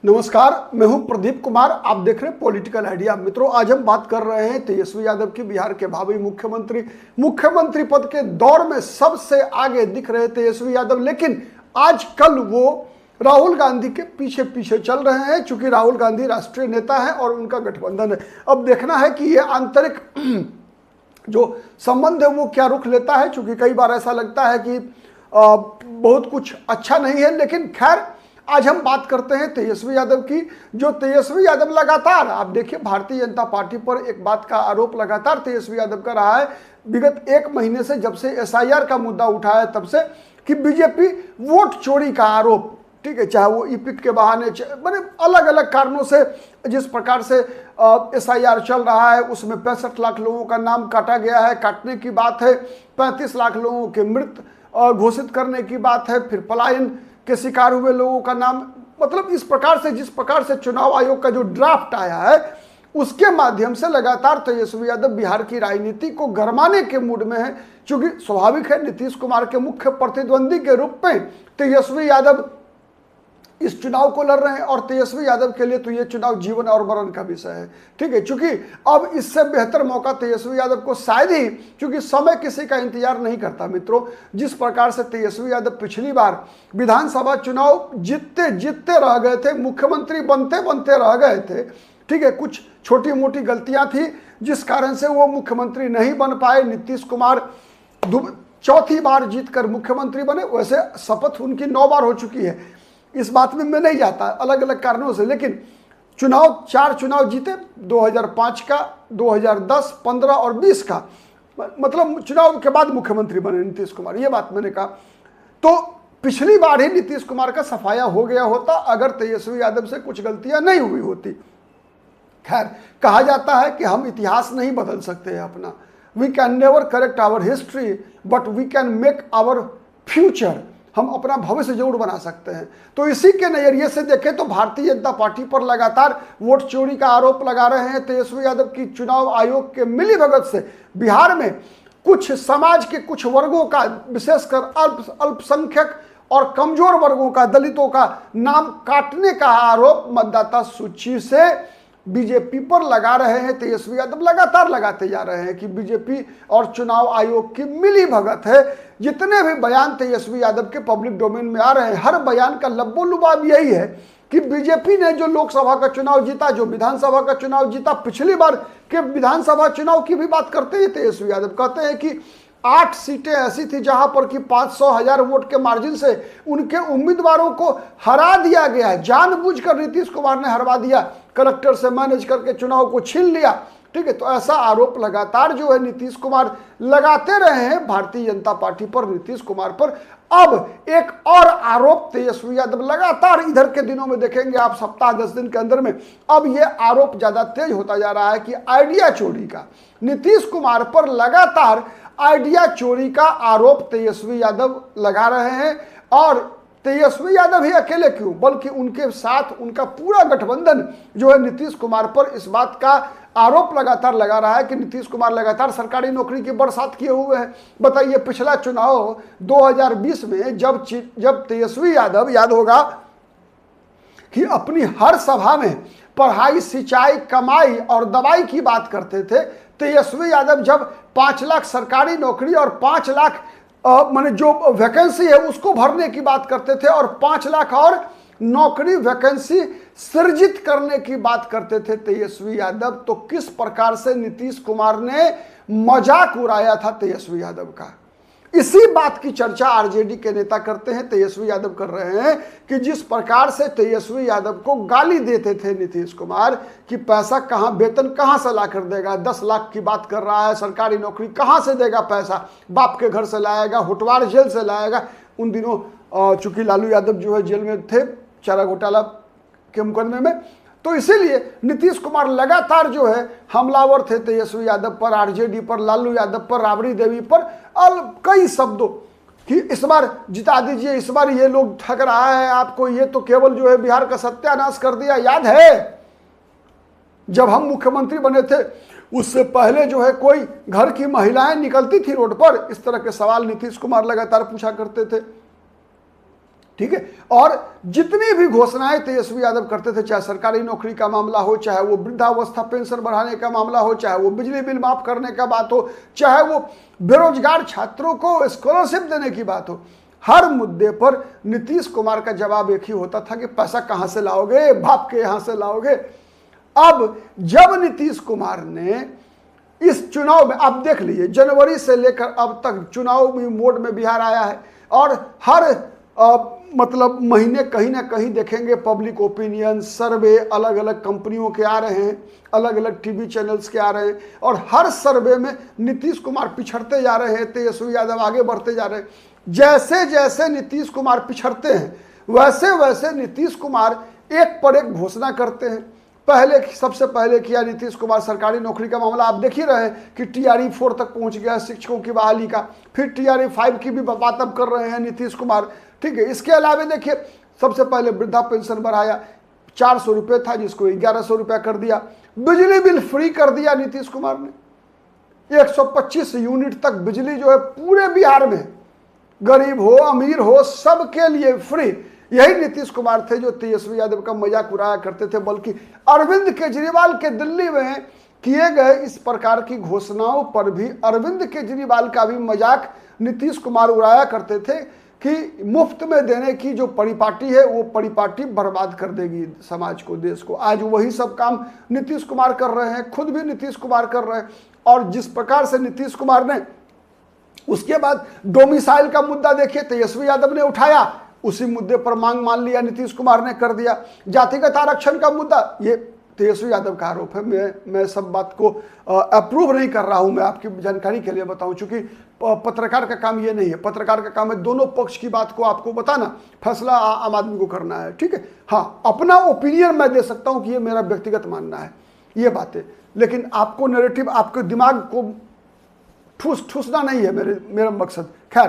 नमस्कार, मैं हूं प्रदीप कुमार। आप देख रहे हैं पॉलिटिकल आइडिया। मित्रों, आज हम बात कर रहे हैं तेजस्वी यादव की। बिहार के भावी मुख्यमंत्री पद के दौर में सबसे आगे दिख रहे तेजस्वी यादव, लेकिन आजकल वो राहुल गांधी के पीछे पीछे चल रहे हैं, क्योंकि राहुल गांधी राष्ट्रीय नेता है और उनका गठबंधन है। अब देखना है कि ये आंतरिक जो संबंध है वो क्या रुख लेता है, क्योंकि कई बार ऐसा लगता है कि बहुत कुछ अच्छा नहीं है। लेकिन खैर, आज हम बात करते हैं तेजस्वी यादव की। जो तेजस्वी यादव लगातार, आप देखिए, भारतीय जनता पार्टी पर एक बात का आरोप लगातार तेजस्वी यादव का रहा है विगत एक महीने से, जब से एसआईआर का मुद्दा उठाया तब से, कि बीजेपी वोट चोरी का आरोप, ठीक है, चाहे वो ईपिक के बहाने, मैंने अलग अलग कारणों से, जिस प्रकार से एसआईआर चल रहा है उसमें 65 लाख लोगों का नाम काटा गया है, काटने की बात है, 35 लाख लोगों के मृत घोषित करने की बात है, फिर पलायन के शिकार हुए लोगों का नाम, मतलब इस प्रकार से, जिस प्रकार से चुनाव आयोग का जो ड्राफ्ट आया है उसके माध्यम से लगातार तेजस्वी यादव बिहार की राजनीति को गरमाने के मूड में है। क्योंकि स्वाभाविक है, नीतीश कुमार के मुख्य प्रतिद्वंदी के रूप में तेजस्वी यादव इस चुनाव को लड़ रहे हैं, और तेजस्वी यादव के लिए तो ये चुनाव जीवन और मरण का विषय है, ठीक है। क्योंकि अब इससे बेहतर मौका तेजस्वी यादव को शायद ही, क्योंकि समय किसी का इंतजार नहीं करता मित्रों, जिस प्रकार से तेजस्वी यादव पिछली बार विधानसभा चुनाव जीतते रह गए थे, मुख्यमंत्री बनते रह गए थे, ठीक है। कुछ छोटी मोटी गलतियां थी जिस कारण से वो मुख्यमंत्री नहीं बन पाए। नीतीश कुमार चौथी बार जीतकर मुख्यमंत्री बने। वैसे शपथ उनकी 9 बार हो चुकी है, इस बात में मैं नहीं जाता, अलग अलग कारणों से। लेकिन चार चुनाव जीते, 2005 का, 2010, 15 और 20 का, मतलब चुनाव के बाद मुख्यमंत्री बने नीतीश कुमार, ये बात मैंने कहा। तो पिछली बार ही नीतीश कुमार का सफाया हो गया होता अगर तेजस्वी यादव से कुछ गलतियां नहीं हुई होती। खैर, कहा जाता है कि हम इतिहास नहीं बदल सकते हैं अपना। We can never correct our history but we can make our future. हम अपना भविष्य जरूर बना सकते हैं। तो इसी के नजरिए से देखें तो भारतीय जनता पार्टी पर लगातार वोट चोरी का आरोप लगा रहे हैं तेजस्वी यादव की। चुनाव आयोग के मिलीभगत से बिहार में कुछ समाज के कुछ वर्गों का, विशेषकर अल्पसंख्यक और कमजोर वर्गों का, दलितों का नाम काटने का आरोप मतदाता सूची से बीजेपी पर लगा रहे हैं तेजस्वी यादव। लगातार लगाते जा रहे हैं कि बीजेपी और चुनाव आयोग की मिली भगत है। जितने भी बयान तेजस्वी यादव के पब्लिक डोमेन में आ रहे हैं, हर बयान का लब्बो लुबाब यही है कि बीजेपी ने जो लोकसभा का चुनाव जीता, जो विधानसभा का चुनाव जीता, पिछली बार के विधानसभा चुनाव की भी बात करते हैं तेजस्वी यादव, कहते हैं कि 8 सीटें ऐसी थी जहां पर कि 500,000 वोट के मार्जिन से उनके उम्मीदवारों को हरा दिया गया। जानबूझकर नीतीश कुमार ने हरवा दिया, कलेक्टर से मैनेज करके चुनाव को छीन लिया, ठीक है। तो ऐसा आरोप लगातार जो है नीतीश कुमार लगाते रहे हैं भारतीय जनता पार्टी पर, नीतीश कुमार पर। अब एक और आरोप तेजस्वी यादव लगातार, इधर के दिनों में देखेंगे आप, सप्ताह 10 दिन के अंदर में अब यह आरोप ज्यादा तेज होता जा रहा है कि आइडिया चोरी का, नीतीश कुमार पर लगातार आइडिया चोरी का आरोप तेजस्वी यादव लगा रहे हैं। और तेजस्वी यादव ही अकेले क्यों, बल्कि उनके साथ उनका पूरा गठबंधन जो है नीतीश कुमार पर इस बात का आरोप लगातार लगा रहा है कि नीतीश कुमार लगातार सरकारी नौकरी की बरसात किए हुए हैं। बताइए, पिछला चुनाव 2020 में जब तेजस्वी यादव, याद होगा कि अपनी हर सभा में पढ़ाई, सिंचाई, कमाई और दवाई की बात करते थे, तेजस्वी यादव जब 5 लाख सरकारी नौकरी और 5 लाख माने जो वैकेंसी है उसको भरने की बात करते थे, और 5 लाख और नौकरी वैकेंसी सृजित करने की बात करते थे तेजस्वी यादव, तो किस प्रकार से नीतीश कुमार ने मजाक उड़ाया था तेजस्वी यादव का। इसी बात की चर्चा आरजेडी के नेता करते हैं, तेजस्वी यादव कर रहे हैं कि जिस प्रकार से तेजस्वी यादव को गाली देते थे नीतीश कुमार कि पैसा कहां, वेतन कहां से ला कर देगा, 10 लाख की बात कर रहा है, सरकारी नौकरी कहां से देगा, पैसा बाप के घर से लाएगा, होटवार जेल से लाएगा। उन दिनों चूंकि लालू यादव जो है जेल में थे चारा घोटाला के मुकदमे में, तो इसीलिए नीतीश कुमार लगातार जो है हमलावर थे तेजस्वी यादव पर, आरजेडी पर, लालू यादव पर, राबड़ी देवी पर, कई शब्दों कि इस बार जिता दीजिए, इस बार ये लोग ठग रहा है आपको, ये तो केवल जो है बिहार का सत्यानाश कर दिया। याद है जब हम मुख्यमंत्री बने थे उससे पहले जो है कोई घर की महिलाएं निकलती थी रोड पर, इस तरह के सवाल नीतीश कुमार लगातार पूछा करते थे। ठीक है। और जितनी भी घोषणाएं तेजस्वी यादव करते थे, चाहे सरकारी नौकरी का मामला हो, चाहे वो वृद्धावस्था पेंशन बढ़ाने का मामला हो, चाहे वो बिजली बिल माफ करने का बात हो, चाहे वो बेरोजगार छात्रों को स्कॉलरशिप देने की बात हो, हर मुद्दे पर नीतीश कुमार का जवाब एक ही होता था कि पैसा कहां से लाओगे, बाप के यहां से लाओगे। अब जब नीतीश कुमार ने इस चुनाव में, आप देख लीजिए, जनवरी से लेकर अब तक चुनाव मोड में बिहार आया है और हर मतलब महीने कहीं ना कहीं देखेंगे पब्लिक ओपिनियन सर्वे अलग अलग कंपनियों के आ रहे हैं, अलग अलग टीवी चैनल्स के आ रहे हैं, और हर सर्वे में नीतीश कुमार पिछड़ते जा रहे हैं, तेजस्वी यादव आगे बढ़ते जा रहे हैं। जैसे जैसे नीतीश कुमार पिछड़ते हैं वैसे वैसे नीतीश कुमार एक पर एक घोषणा करते हैं। सबसे पहले किया नीतीश कुमार सरकारी नौकरी का मामला, आप देख ही रहे हैं कि TRE 4 तक पहुंच गया शिक्षकों की बहाली का, फिर TRE 5 की भी बात अब कर रहे हैं नीतीश कुमार, ठीक है। इसके अलावा देखिए, सबसे पहले वृद्धा पेंशन बढ़ाया, 400 रुपये था जिसको 1100 रुपया कर दिया, बिजली बिल फ्री कर दिया नीतीश कुमार ने, 125 यूनिट तक बिजली जो है पूरे बिहार में, गरीब हो अमीर हो सबके लिए फ्री। यही नीतीश कुमार थे जो तेजस्वी यादव का मजाक उड़ाया करते थे, बल्कि अरविंद केजरीवाल के दिल्ली में किए गए इस प्रकार की घोषणाओं पर भी अरविंद केजरीवाल का भी मजाक नीतीश कुमार उड़ाया करते थे कि मुफ्त में देने की जो परिपाटी है वो परिपाटी बर्बाद कर देगी समाज को, देश को। आज वही सब काम नीतीश कुमार कर रहे हैं, खुद भी नीतीश कुमार कर रहे हैं। और जिस प्रकार से नीतीश कुमार ने उसके बाद डोमिसाइल का मुद्दा देखिए तेजस्वी यादव ने उठाया, उसी मुद्दे पर मांग मान लिया नीतीश कुमार ने कर दिया। जातिगत आरक्षण का मुद्दा, ये तेजस्वी यादव का आरोप है, मैं सब बात को अप्रूव नहीं कर रहा हूं, मैं आपकी जानकारी के लिए बताऊं, चूंकि पत्रकार का काम ये नहीं है। पत्रकार का काम है दोनों पक्ष की बात को आपको बताना, फैसला आम आदमी को करना है, ठीक है। हाँ, अपना ओपिनियन मैं दे सकता हूं कि ये मेरा व्यक्तिगत मानना है, ये बातें, लेकिन आपको नैरेटिव, आपके दिमाग को ठूसना नहीं है मेरा मकसद। खैर,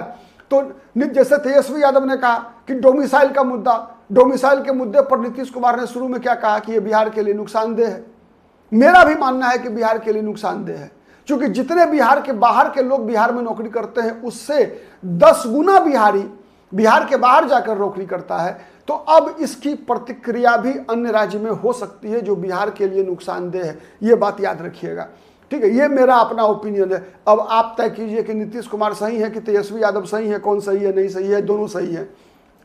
तो जैसे तेजस्वी यादव ने कहा कि डोमिसाइल का मुद्दा, डोमिसाइल के मुद्दे पर नीतीश कुमार ने शुरू में क्या कहा कि ये बिहार के लिए नुकसानदेह है। मेरा भी मानना है कि बिहार के लिए नुकसानदेह है, क्योंकि जितने बिहार के बाहर के लोग बिहार में नौकरी करते हैं उससे 10 गुना बिहारी बिहार के बाहर जाकर नौकरी करता है। तो अब इसकी प्रतिक्रिया भी अन्य राज्य में हो सकती है जो बिहार के लिए नुकसानदेह है, ये बात याद रखिएगा, ठीक है। ये मेरा अपना ओपिनियन है। अब आप तय कीजिए कि नीतीश कुमार सही है कि तेजस्वी यादव सही है, कौन सही है, नहीं सही है, दोनों सही है,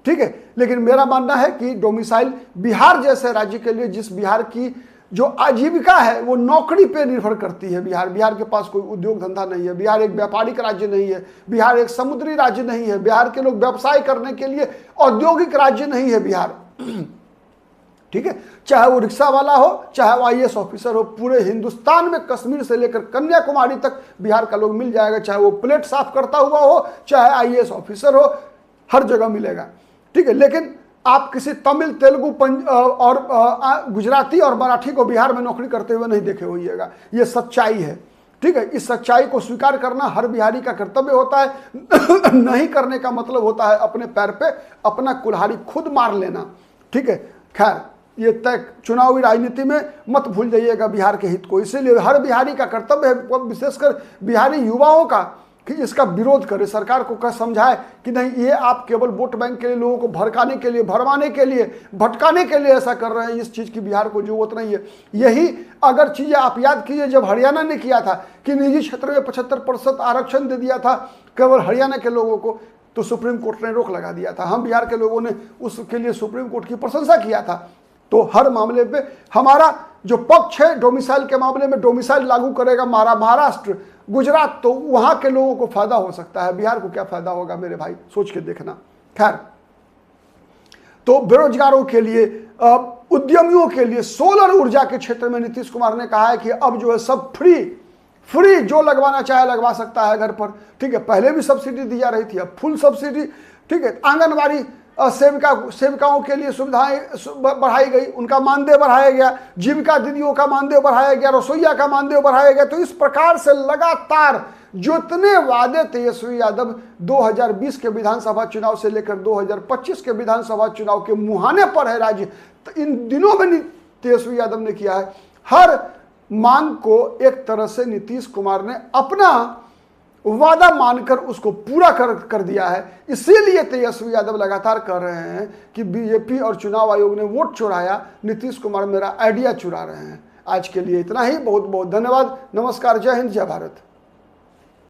ठीक है। लेकिन मेरा मानना है कि डोमिसाइल बिहार जैसे राज्य के लिए, जिस बिहार की जो आजीविका है वो नौकरी पे निर्भर करती है, बिहार के पास कोई उद्योग धंधा नहीं है, बिहार एक व्यापारिक राज्य नहीं है, बिहार एक समुद्री राज्य नहीं है, बिहार के लोग व्यवसाय करने के लिए औद्योगिक राज्य नहीं है बिहार, ठीक है। चाहे वो रिक्शा वाला हो, चाहे वो IAS ऑफिसर हो, पूरे हिंदुस्तान में कश्मीर से लेकर कन्याकुमारी तक बिहार का लोग मिल जाएगा, चाहे वो प्लेट साफ करता हुआ हो, चाहे IAS ऑफिसर हो, हर जगह मिलेगा, ठीक है। लेकिन आप किसी तमिल, तेलुगु और गुजराती और मराठी को बिहार में नौकरी करते हुए नहीं देखे होइएगा, ये सच्चाई है, ठीक है। इस सच्चाई को स्वीकार करना हर बिहारी का कर्तव्य होता है। नहीं करने का मतलब होता है अपने पैर पे अपना कुल्हाड़ी खुद मार लेना, ठीक है। खैर, ये तय चुनावी राजनीति में मत भूल जाइएगा बिहार के हित को, इसीलिए हर बिहारी का कर्तव्य है, विशेषकर बिहारी युवाओं का, कि इसका विरोध करे, सरकार को समझाए कि नहीं, ये आप केवल वोट बैंक के लिए, लोगों को भड़काने के लिए, भरमाने के लिए, भटकाने के लिए ऐसा कर रहे हैं। इस चीज़ की बिहार को जरूरत नहीं है। यही अगर चीज़ें आप याद कीजिए, जब हरियाणा ने किया था कि निजी क्षेत्र में 75% आरक्षण दे दिया था केवल हरियाणा के लोगों को, तो सुप्रीम कोर्ट ने रोक लगा दिया था। हम बिहार के लोगों ने उसके लिए सुप्रीम कोर्ट की प्रशंसा किया था। तो हर मामले पे हमारा जो पक्ष है, डोमिसाइल के मामले में डोमिसाइल लागू करेगा महाराष्ट्र, गुजरात, तो वहां के लोगों को फायदा हो सकता है, बिहार को क्या फायदा होगा मेरे भाई, सोच के देखना। खैर, तो बेरोजगारों के लिए, उद्यमियों के लिए, सोलर ऊर्जा के क्षेत्र में नीतीश कुमार ने कहा है कि अब जो है सब फ्री जो लगवाना चाहे लगवा सकता है घर पर, ठीक है। पहले भी सब्सिडी दी जा रही थी, अब फुल सब्सिडी, ठीक है। आंगनबाड़ी सेविकाओं के लिए सुविधाएं बढ़ाई गई, उनका मानदेय बढ़ाया गया, जीविका दीदियों का मानदेय बढ़ाया गया, रसोईया का मानदेय बढ़ाया गया। तो इस प्रकार से लगातार जितने वादे तेजस्वी यादव 2020 के विधानसभा चुनाव से लेकर 2025 के विधानसभा चुनाव के मुहाने पर है राज्य, तो इन दिनों में तेजस्वी यादव ने किया है। हर मांग को एक तरह से नीतीश कुमार ने अपना वादा मानकर उसको पूरा कर दिया है। इसीलिए तेजस्वी यादव लगातार कह रहे हैं कि बीजेपी और चुनाव आयोग ने वोट चुराया, नीतीश कुमार मेरा आइडिया चुरा रहे हैं। आज के लिए इतना ही, बहुत बहुत धन्यवाद। नमस्कार, जय हिंद, जय भारत।